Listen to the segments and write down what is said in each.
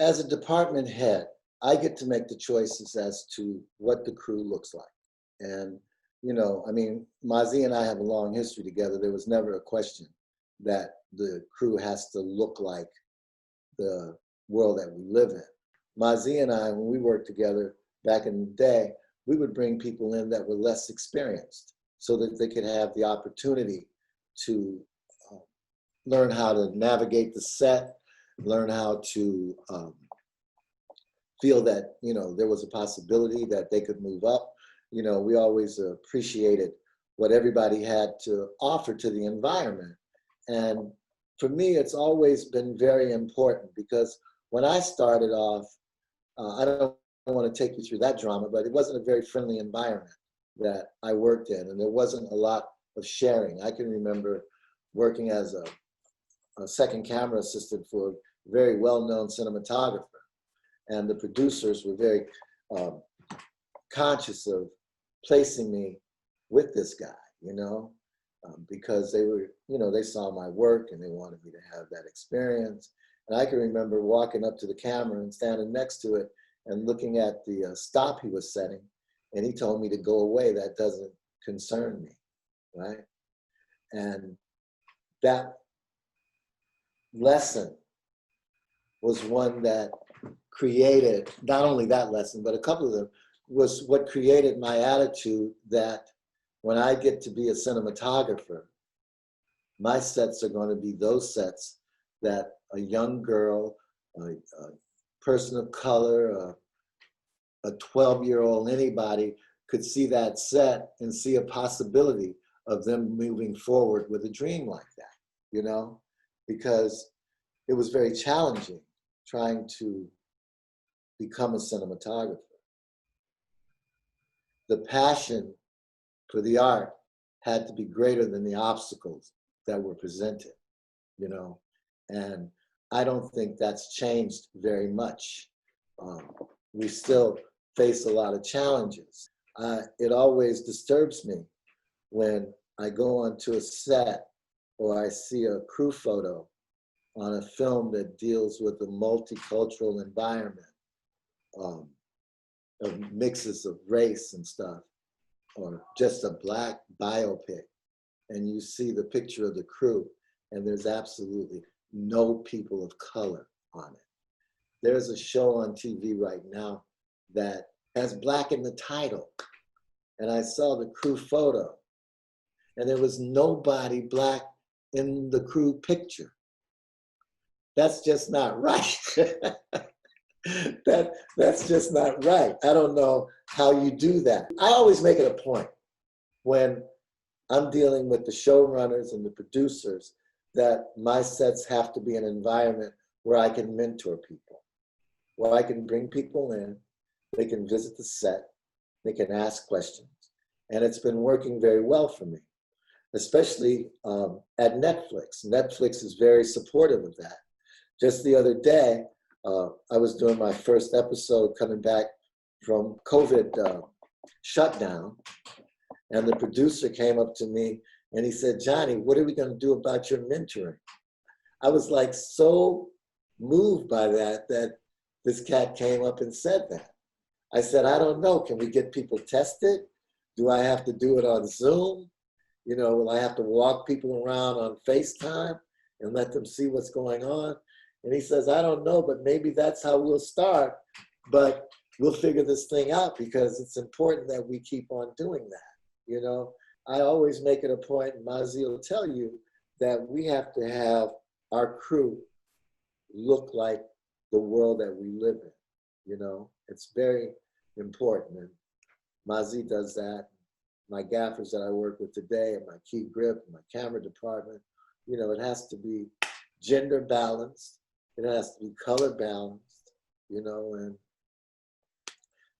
as a department head, I get to make the choices as to what the crew looks like. And, you know, I mean, Mazi and I have a long history together. There was never a question that the crew has to look like the world that we live in. Mazi and I, when we worked together back in the day, we would bring people in that were less experienced so that they could have the opportunity to learn how to navigate the set, learn how to feel that, you know, there was a possibility that they could move up. You know, we always appreciated what everybody had to offer to the environment. And for me, it's always been very important because when I started off, I don't want to take you through that drama, but it wasn't a very friendly environment that I worked in, and there wasn't a lot of sharing. I can remember working as a second camera assistant for a very well-known cinematographer, and the producers were very conscious of placing me with this guy, you know, because they were, you know, they saw my work and they wanted me to have that experience. And I can remember walking up to the camera and standing next to it and looking at the stop he was setting, and he told me to go away, that doesn't concern me, right? And that lesson was one that created, not only that lesson, but a couple of them, was what created my attitude that when I get to be a cinematographer, my sets are going to be those sets that a young girl, a person of color, a 12-year-old, anybody could see that set and see a possibility of them moving forward with a dream like that, you know? Because it was very challenging trying to become a cinematographer. The passion for the art had to be greater than the obstacles that were presented, you know? And I don't think that's changed very much. We still face a lot of challenges. It always disturbs me when I go onto a set or I see a crew photo on a film that deals with a multicultural environment, of mixes of race and stuff, or just a Black biopic, and you see the picture of the crew and there's absolutely no people of color on it. There's a show on TV right now that has Black in the title, and I saw the crew photo and there was nobody Black in the crew picture. That's just not right. That's just not right. I don't know how you do that. I always make it a point when I'm dealing with the showrunners and the producers that my sets have to be an environment where I can mentor people, where I can bring people in, they can visit the set, they can ask questions. And it's been working very well for me, especially at Netflix. Netflix is very supportive of that. Just the other day, I was doing my first episode coming back from COVID shutdown, and the producer came up to me and he said, "Johnny, what are we going to do about your mentoring?" I was like so moved by that, that this cat came up and said that. I said, "I don't know, can we get people tested? Do I have to do it on Zoom? You know, will I have to walk people around on FaceTime and let them see what's going on?" And he says, "I don't know, but maybe that's how we'll start, but we'll figure this thing out because it's important that we keep on doing that." You know, I always make it a point, and Mazi will tell you, that we have to have our crew look like the world that we live in. You know, it's very important. And Mazi does that. My gaffers that I work with today, and my key grip, and my camera department, you know, it has to be gender balanced. It has to be color balanced, you know, and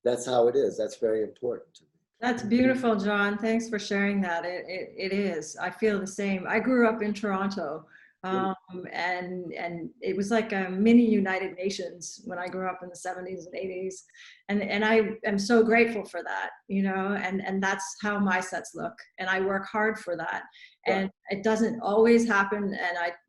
that's how it is. That's very important to me. That's beautiful, John. Thanks for sharing that. It is. I feel the same. I grew up in Toronto, And it was like a mini United Nations when I grew up in the 70s and 80s. And I am so grateful for that, you know, and that's how my sets look. And I work hard for that. And it doesn't always happen,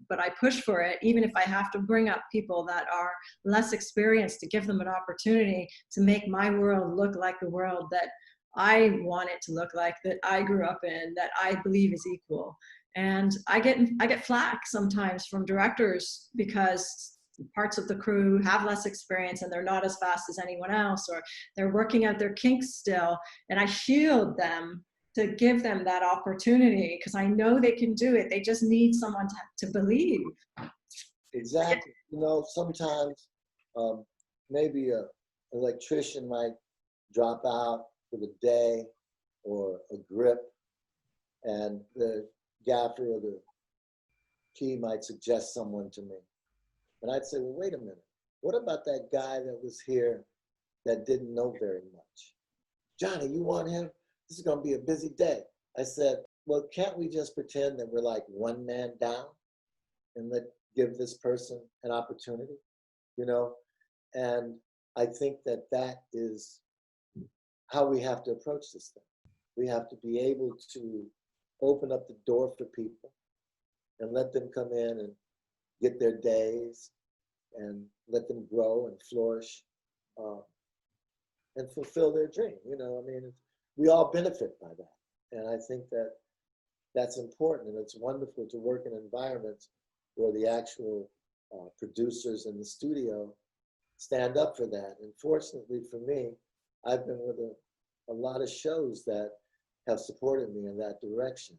but I push for it, even if I have to bring up people that are less experienced to give them an opportunity to make my world look like the world that I want it to look like, that I grew up in, that I believe is equal. And I get flack sometimes from directors because parts of the crew have less experience and they're not as fast as anyone else, or they're working out their kinks still. And I shield them to give them that opportunity because I know they can do it. They just need someone to believe. Exactly. You know, sometimes maybe an electrician might drop out for the day or a grip, and the gaffer or the key might suggest someone to me. And I'd say, well, wait a minute. What about that guy that was here that didn't know very much? Johnny, you want him? This is going to be a busy day. I said, well, can't we just pretend that we're like one man down and give this person an opportunity, you know? And I think that that is how we have to approach this thing. We have to be able to open up the door for people and let them come in and get their days and let them grow and flourish and fulfill their dream. You know, I mean, we all benefit by that. And I think that that's important, and it's wonderful to work in environments where the actual producers in the studio stand up for that. And fortunately for me, I've been with a lot of shows that have supported me in that direction.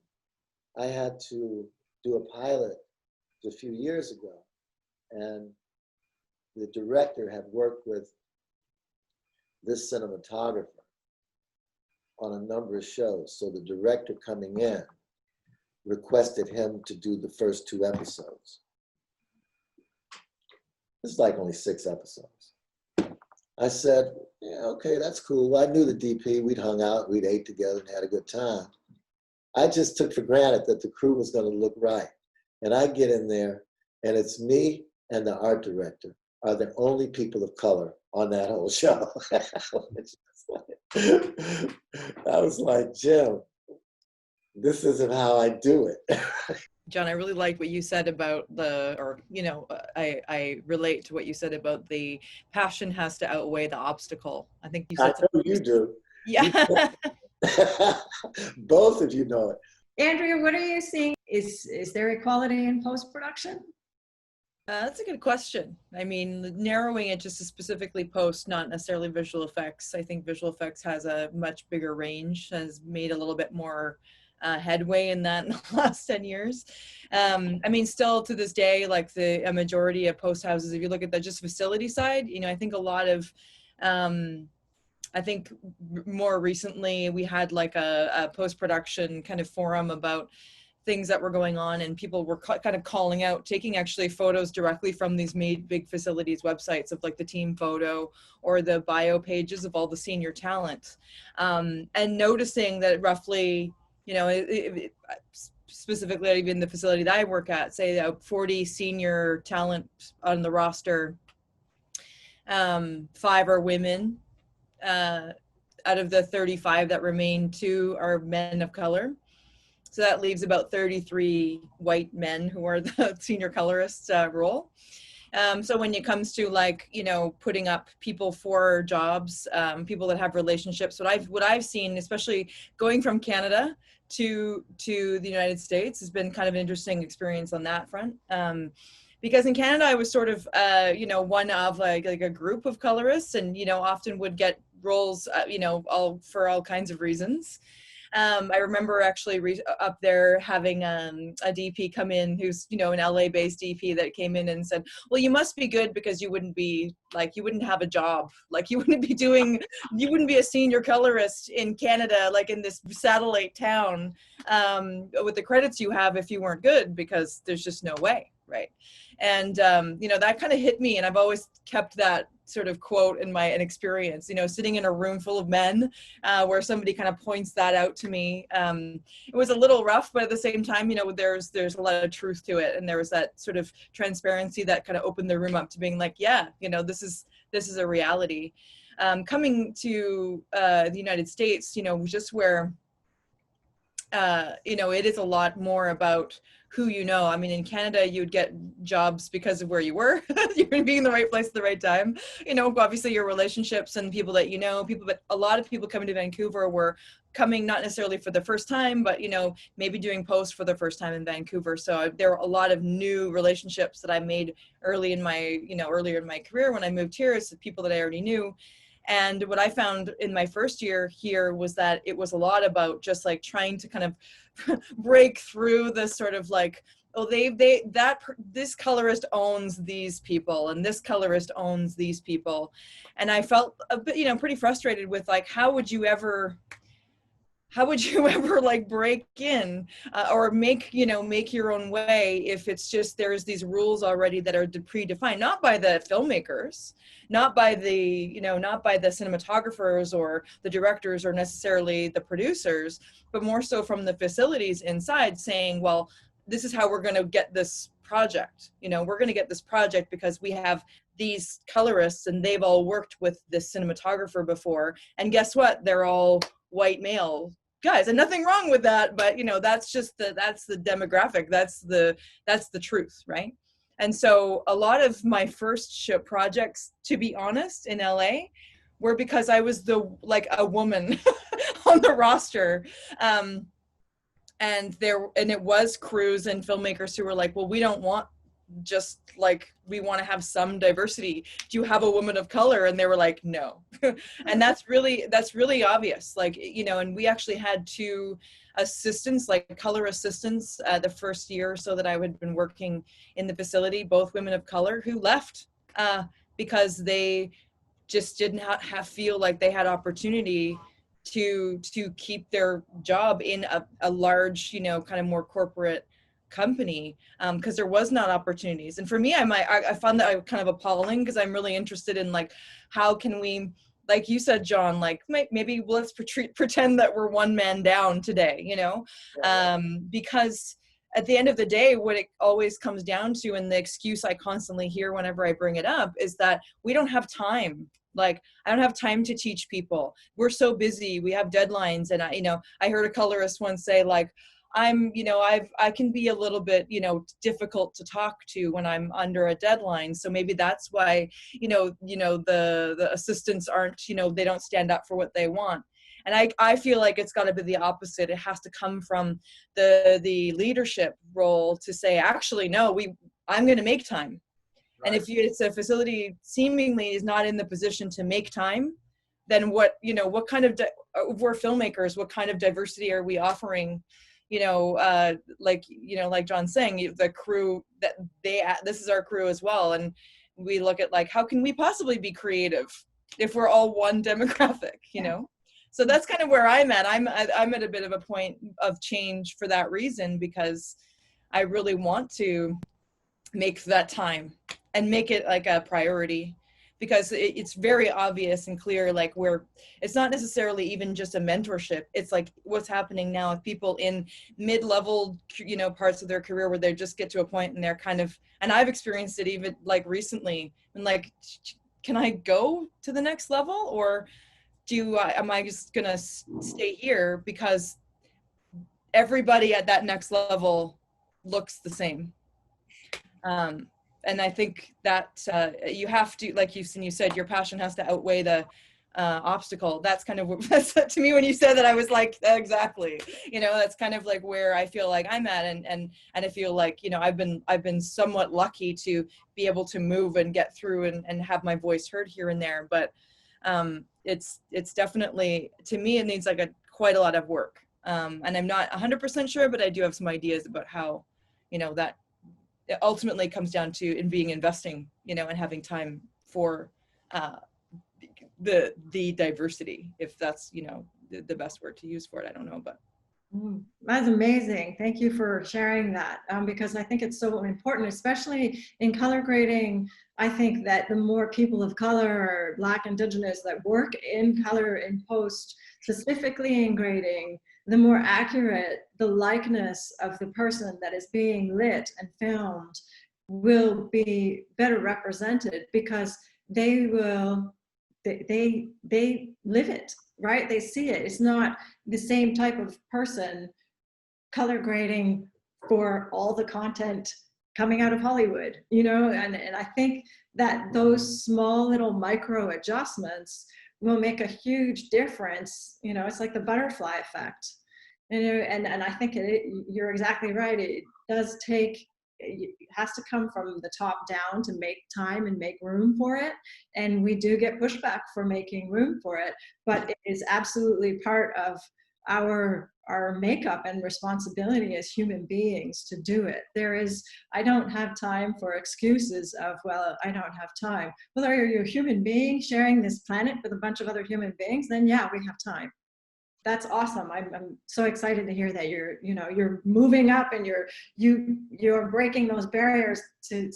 I had to do a pilot a few years ago, and the director had worked with this cinematographer on a number of shows. So the director coming in requested him to do the first 2 episodes. It's like only 6 episodes. I said, yeah, okay, that's cool. Well, I knew the DP, we'd hung out, we'd ate together and had a good time. I just took for granted that the crew was going to look right. And I get in there, and it's me and the art director are the only people of color on that whole show. I was like, Jim, this isn't how I do it. John, I really liked what you said about I relate to what you said about the passion has to outweigh the obstacle. I think you said I know you do. Yeah. Both of you know it. Andrea, what are you seeing? Is there equality in post-production? That's a good question. I mean, narrowing it just to specifically post, not necessarily visual effects. I think visual effects has a much bigger range, has made a little bit more headway in that in the last 10 years. I mean, still to this day, like a majority of post houses, if you look at the just facility side, you know, I think a lot of, I think more recently we had like a post-production kind of forum about things that were going on, and people were kind of calling out, taking actually photos directly from these big facilities websites of like the team photo or the bio pages of all the senior talent, and noticing that roughly, you know, specifically even the facility that I work at, say 40 senior talent on the roster, 5 are women. Out of the 35 that remain, 2 are men of color. So that leaves about 33 white men who are the senior colorist role. So when it comes to, like, you know, putting up people for jobs, people that have relationships, what I've seen, especially going from Canada to the United States, has been kind of an interesting experience on that front. Because in Canada, I was sort of, you know, one of like a group of colorists, and, you know, often would get roles, you know, for all kinds of reasons. I remember actually up there having a DP come in who's, you know, an LA-based DP that came in and said, well, you must be good because you wouldn't be, like, you wouldn't have a job. Like, you wouldn't be a senior colorist in Canada, like in this satellite town, with the credits you have if you weren't good, because there's just no way. right? And you know, that kind of hit me, and I've always kept that sort of quote in my experience, you know, sitting in a room full of men where somebody kind of points that out to me. It was a little rough, but at the same time, you know, there's a lot of truth to it, and there was that sort of transparency that kind of opened the room up to being like, yeah, you know, this is a reality. Coming to the United States, you know, just where you know, it is a lot more about who you know. I mean, in Canada, you'd get jobs because of where you were. You're being in the right place at the right time. You know, obviously your relationships and people that you know, but a lot of people coming to Vancouver were coming not necessarily for the first time, but, you know, maybe doing post for the first time in Vancouver. So there were a lot of new relationships that I made earlier in my career when I moved here, is the people that I already knew. And what I found in my first year here was that it was a lot about just like trying to kind of break through this sort of like, oh, this colorist owns these people and this colorist owns these people. And I felt a bit, you know, pretty frustrated with like, how would you ever like break in or make your own way if it's just there's these rules already that are predefined, not by the filmmakers, not by the cinematographers or the directors or necessarily the producers, but more so from the facilities inside saying, well, this is how we're going to get this project. You know, we're going to get this project because we have these colorists and they've all worked with this cinematographer before. And guess what? They're all white male guys, and nothing wrong with that, but you know, that's the demographic, that's the truth, right? And so a lot of my first projects, to be honest, in LA were because I was a woman on the roster. And it was crews and filmmakers who were like, well, we don't want just like, we want to have some diversity. Do you have a woman of color? And they were like, no. And that's really obvious. Like, you know, and we actually had 2 assistants, like color assistants, the first year or so that I had been working in the facility, both women of color, who left because they just did not feel like they had opportunity to keep their job in a large, you know, kind of more corporate company, because there was not opportunities. And for me, I found that kind of appalling, because I'm really interested in like, how can we, like you said, John, like maybe let's pretend that we're one man down today, you know, because at the end of the day, what it always comes down to, and the excuse I constantly hear whenever I bring it up, is that we don't have time. Like, I don't have time to teach people. We're so busy. We have deadlines. And I heard a colorist once say, like, I can be a little bit, you know, difficult to talk to when I'm under a deadline. So maybe that's why, the assistants aren't, you know, they don't stand up for what they want. And I feel like it's got to be the opposite. It has to come from the leadership role to say, actually, no, I'm going to make time. Right. And if it's a facility seemingly is not in the position to make time, then what kind of, we're filmmakers, what kind of diversity are we offering? Like John's saying, the crew that this is our crew as well. And we look at like, how can we possibly be creative if we're all one demographic, you know? So that's kind of where I'm at. I'm at a bit of a point of change for that reason, because I really want to make that time and make it like a priority, because it's very obvious and clear, like it's not necessarily even just a mentorship. It's like what's happening now with people in mid-level, parts of their career where they just get to a point and they're kind of, and I've experienced it even like recently, and like, can I go to the next level, or am I just gonna stay here because everybody at that next level looks the same? And I think that you have to, like you said, your passion has to outweigh the obstacle. That's kind of to me, when you said that, I was like, exactly. That's kind of like where I feel like I'm at, and I feel like I've been somewhat lucky to be able to move and get through and have my voice heard here and there. But it's definitely, to me, it needs like quite a lot of work. And I'm not 100% sure, but I do have some ideas about how that it ultimately comes down to investing, and having time for the diversity, if that's the best word to use for it. I don't know, but That's amazing. Thank you for sharing that, because I think it's so important, especially in color grading. I think that the more people of color or Black, Indigenous that work in color in post, specifically in grading, the more accurate the likeness of the person that is being lit and filmed will be better represented, because they will, they live it, right? They see it. It's not the same type of person color grading for all the content coming out of Hollywood, and I think that those small little micro adjustments will make a huge difference. It's like the butterfly effect. And I think you're exactly right. It does take, it has to come from the top down to make time and make room for it. And we do get pushback for making room for it, but it is absolutely part of our makeup and responsibility as human beings to do it. I don't have time for excuses of, well, I don't have time. Well, are you a human being sharing this planet with a bunch of other human beings? Then yeah, we have time. That's awesome. I'm so excited to hear that you're moving up and you're breaking those barriers to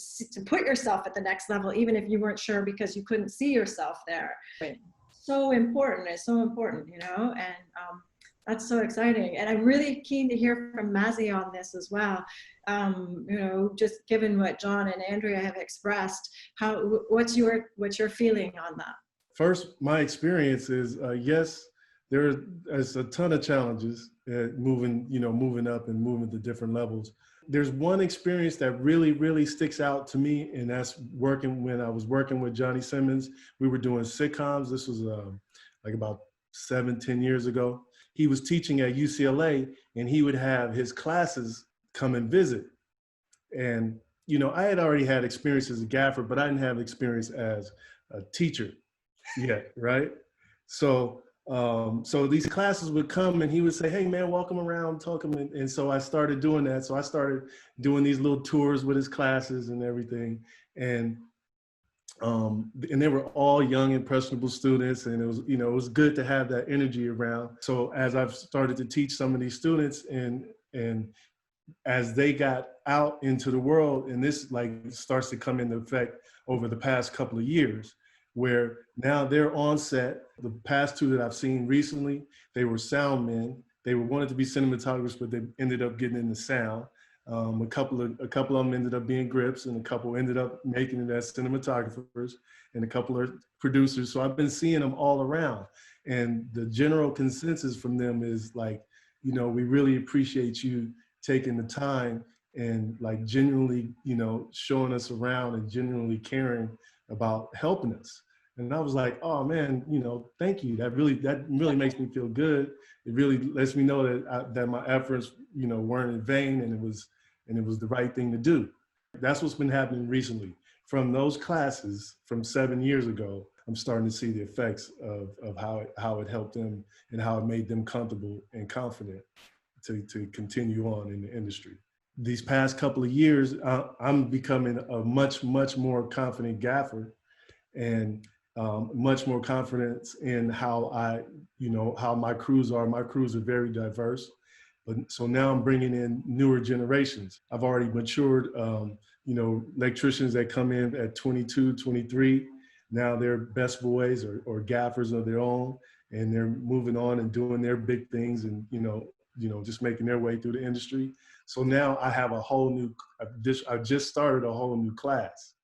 put yourself at the next level, even if you weren't sure because you couldn't see yourself there. Right. So important. It's so important, and that's so exciting. And I'm really keen to hear from Mazi on this as well. Just given what John and Andrea have expressed, what's your feeling on that? First, my experience is, yes, there's a ton of challenges moving up and moving to different levels. There's one experience that really, really sticks out to me, and that's when I was working with Johnny Simmons. We were doing sitcoms. This was like about 7-10 years ago. He was teaching at UCLA, and he would have his classes come and visit. And, I had already had experience as a gaffer, but I didn't have experience as a teacher yet, right? So these classes would come and he would say, hey man, welcome around, talking. And so I started doing that. So I started doing these little tours with his classes and everything. And they were all young, impressionable students. And it was good to have that energy around. So as I've started to teach some of these students and as they got out into the world, and this starts to come into effect over the past couple of years, where now they're on set. The past two that I've seen recently, they were sound men. They wanted to be cinematographers, but they ended up getting into sound. A couple of them ended up being grips, and a couple ended up making it as cinematographers, and a couple are producers. So I've been seeing them all around. And the general consensus from them is we really appreciate you taking the time and genuinely, showing us around and genuinely caring about helping us. And I was like, oh man, thank you. That really makes me feel good. It really lets me know that my efforts, weren't in vain, and it was the right thing to do. That's what's been happening recently. From those classes from 7 years ago, I'm starting to see the effects of how it helped them and how it made them comfortable and confident to continue on in the industry. These past couple of years, I'm becoming a much, much more confident gaffer, and much more confidence in how how my crews are. My crews are very diverse. So now I'm bringing in newer generations. I've already matured, electricians that come in at 22, 23. Now they're best boys or gaffers of their own, and they're moving on and doing their big things and, just making their way through the industry. So now I have I just started a whole new class.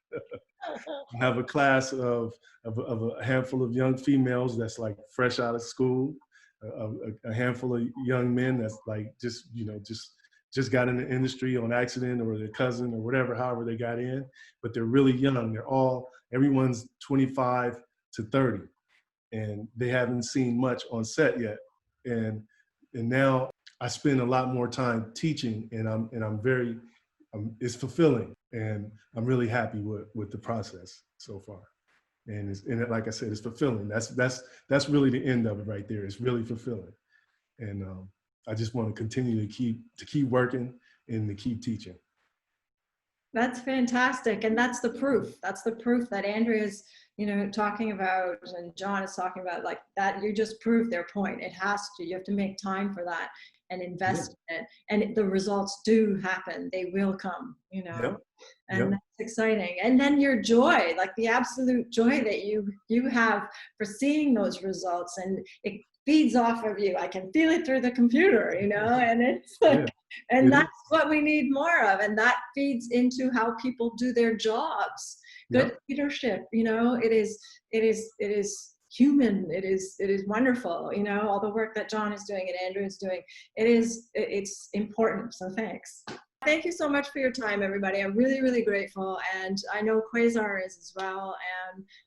I have a class of a handful of young females that's fresh out of school, a handful of young men that's just got in the industry on accident, or their cousin or whatever, however they got in, but they're really young. Everyone's 25 to 30, and they haven't seen much on set yet. And now I spend a lot more time teaching, and it's fulfilling, and I'm really happy with the process so far. And like I said, it's fulfilling. That's really the end of it right there. It's really fulfilling. And I just want to continue to keep working and to keep teaching. That's fantastic. And that's the proof. That's the proof that Andrea's, talking about, and John is talking about, that you just proved their point. You have to make time for that. and invest in it, and the results do happen. They will come, you know. Yep. And Yep. that's exciting. And then your joy, like the absolute joy that you have for seeing those results, and it feeds off of you. I can feel it through the computer, you know, and it's like, Yeah, and it that's what we need more of. And that feeds into how people do their jobs. Good Yep. leadership, you know, it is human. It is wonderful, you know, all the work that John is doing and Andrew is doing. It's important. So thanks. Thank you so much for your time, everybody. I'm really, really grateful. And I know Quasar is as well.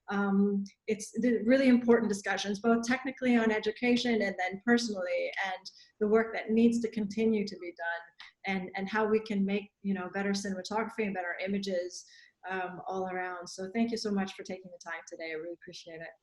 And it's really important discussions, both technically on education and then personally, and the work that needs to continue to be done, and how we can make, you know, better cinematography and better images all around. So thank you so much for taking the time today. I really appreciate it.